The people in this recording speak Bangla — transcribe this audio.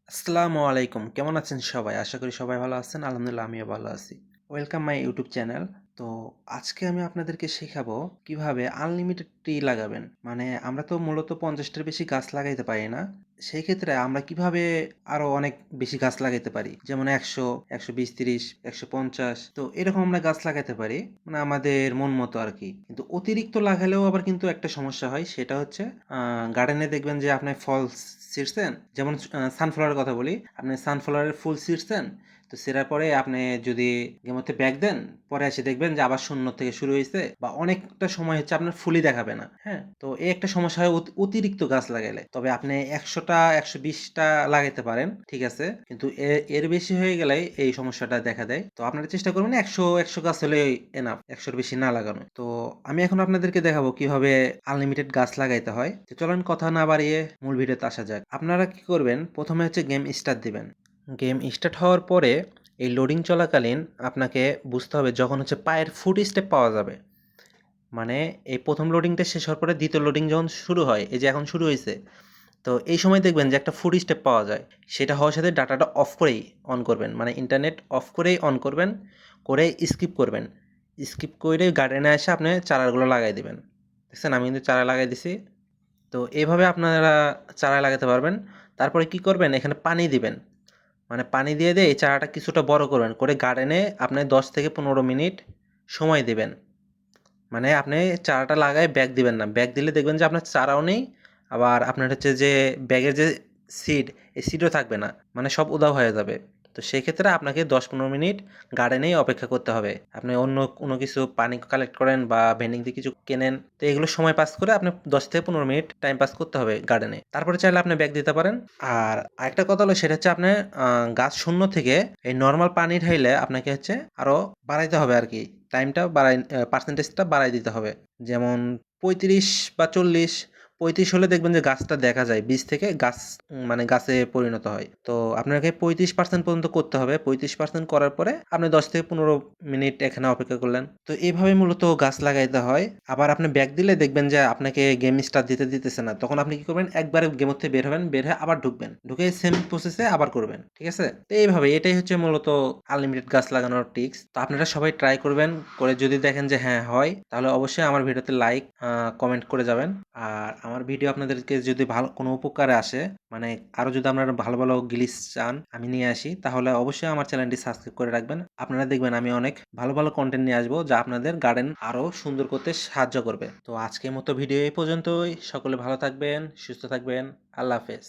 আসসালামু আলাইকুম। কেমন আছেন সবাই? আশা করি সবাই ভালো আছেন। আলহামদুলিল্লাহ আমিও ভালো আছি। Welcome my YouTube channel. তো আজকে আমি আপনাদেরকে শেখাবো কিভাবে আনলিমিটেড ট্রি লাগাবেন। মানে আমরা তো মূলত ৫০ টার বেশি গাছ লাগাইতে পারি না। সেই ক্ষেত্রে আমরা কিভাবে আরো অনেক বেশি গাছ লাগাইতে পারি। যেমন ১০০, ১২০, ৩০, ১৫০ তো এরকম আমরা গাছ লাগাইতে পারি। মানে আমাদের মন মতো আরকি। কিন্তু অতিরিক্ত লাগালেও আবার কিন্তু একটা সমস্যা হয়। সেটা হচ্ছে গার্ডেনে দেখবেন যে আপনি ফল ছিঁড়ছেন। যেমন সানফ্লাওয়ারের কথা বলি। আপনি সানফ্লাওয়ারের ফুল ছিঁড়ছেন। তো ছেঁড়ার পরে আপনি যদি এর মধ্যে ব্যাগ দেন, পরে এসে দেখবেন যে আবার শূন্য থেকে শুরু হইছে বা অনেকটা সময় হচ্ছে আপনার ফুলই দেখাবে না। হ্যাঁ? তো এই একটা সমস্যা হয় অতিরিক্ত গাছ লাগাইলে। তবে আপনি ১০০ টা ১২০ টা লাগাইতে পারেন। ঠিক আছে? কিন্তু এর বেশি হয়ে গেলেই এই সমস্যাটা দেখা দেয়। তো আপনারা চেষ্টা করবেন ১০০ গাছ হলেই এনাফ। ১০০ র বেশি না লাগানো। তো আমি এখন আপনাদেরকে দেখাবো কিভাবে আনলিমিটেড গাছ লাগাইতে হয়। তো চলেন কথা না বাড়িয়ে মূল ভিডিওতে আসা যাক। আপনারা কি করবেন? ১ম এ হচ্ছে গেম স্টার্ট দিবেন। গেম স্টার্ট হওয়ার পরে এই লোডিং চলাকালীন আপনাকে বুঝতে হবে যখন হচ্ছে পায়ের ফুট স্টেপ পাওয়া যাবে। মানে এই ১ম লোডিংটা শেষ হওয়ার পরে ২য় লোডিং যখন শুরু হয়, এই যে এখন শুরু হইছে। তো এই সময় দেখবেন যে একটা ফুট স্টেপ পাওয়া যায়। সেটা হওয়ার সাথে ডাটাটা অফ করেই অন করবেন। মানে ইন্টারনেট অফ করেই অন করবেন, করে স্কিপ করবেন। স্কিপ করে গার্ডেনে এসে আপনি চারাগুলো লাগাই দিবেন। দেখছেন আমি কিন্তু চারা লাগাই দিছি। তো এভাবে আপনারা চারা লাগাতে পারবেন। তারপরে কি করবেন? এখানে পানি দিবেন। মানে পানি দিয়ে এই চারাটা কিছুটা বড় করবেন। করে গার্ডেনে আপনি ১০ থেকে ১৫ মিনিট সময় দিবেন। মানে আপনি চারাটা লাগায় ব্যাগ দিবেন না। ব্যাগ দিলে দেখবেন যে আপনার চারাও নেই, আবার আপনার হচ্ছে যে ব্যাগের যে সিড, এই সিডও থাকবে না। মানে সব উধাও হয়ে যাবে। তো সেক্ষেত্রে আপনাকে ১০-১৫ মিনিট গার্ডেনেই অপেক্ষা করতে হবে। আপনি অন্য কোনো কিছু পানি কালেক্ট করেন বা ভেন্ডিং দিয়ে কিছু কেনেন। তো এগুলো সময় পাস করে আপনি ১০ থেকে ১৫ মিনিট টাইম পাস করতে হবে গার্ডেনে। তারপরে চাইলে আপনি ব্যাগ দিতে পারেন। আর আরেকটা কথা হলো সেটা হচ্ছে আপনার গাছ শূন্য থেকে এই নরমাল পানি ঢাইলে আপনাকে হচ্ছে আরো বাড়াইতে হবে আরকি। টাইমটা বাড়াই পার্সেন্টেজটা বাড়ায় দিতে হবে। যেমন ৩৫ বা ৪০, ৩৫ হলে দেখবেন যে গাছটা দেখা যায়। বীজ থেকে গাছ মানে গাছে পরিণত হয়। তো আপনাকে ৩৫% পর্যন্ত করতে হবে। ৩৫% করার পরে আপনি ১০ থেকে ১৫ মিনিট এখানে অপেক্ষা করলেন। তো এভাবে মূলত গাছ লাগাইতে হয়। আবার আপনি ব্যাক দিলে দেখবেন যে আপনাকে গেম স্টার্ট দিতেছে না। তখন আপনি কি করবেন? একবারে গেমের থেকে বের হবেন, বের হয়ে আবার ঢুকবেন। ঢুকে সেম প্রসেসে আবার করবেন। ঠিক আছে? তো এইভাবে এটাই হচ্ছে মূলত আনলিমিটেড গাছ লাগানোর ট্রিক্স। তো আপনারা সবাই ট্রাই করবেন। করে যদি দেখেন যে হ্যাঁ হয়, তাহলে অবশ্যই আমার ভিডিওতে লাইক, কমেন্ট করে যাবেন। আর আমার ভিডিও আপনাদেরকে যদি ভালো কোনো উপকারে আসে, মানে আরো যদি আপনারা ভালো গ্লিচ চান আমি নিয়ে আসি, তাহলে অবশ্যই আমার চ্যানেলটি সাবস্ক্রাইব করে রাখবেন। আপনারা দেখবেন আমি অনেক ভালো কনটেন্ট নিয়ে আসবো যা আপনাদের গার্ডেন আরো সুন্দর করতে সাহায্য করবে। তো আজকের মতো ভিডিও এই পর্যন্তই। সকলে ভালো থাকবেন, সুস্থ থাকবেন। আল্লাহ হাফেজ।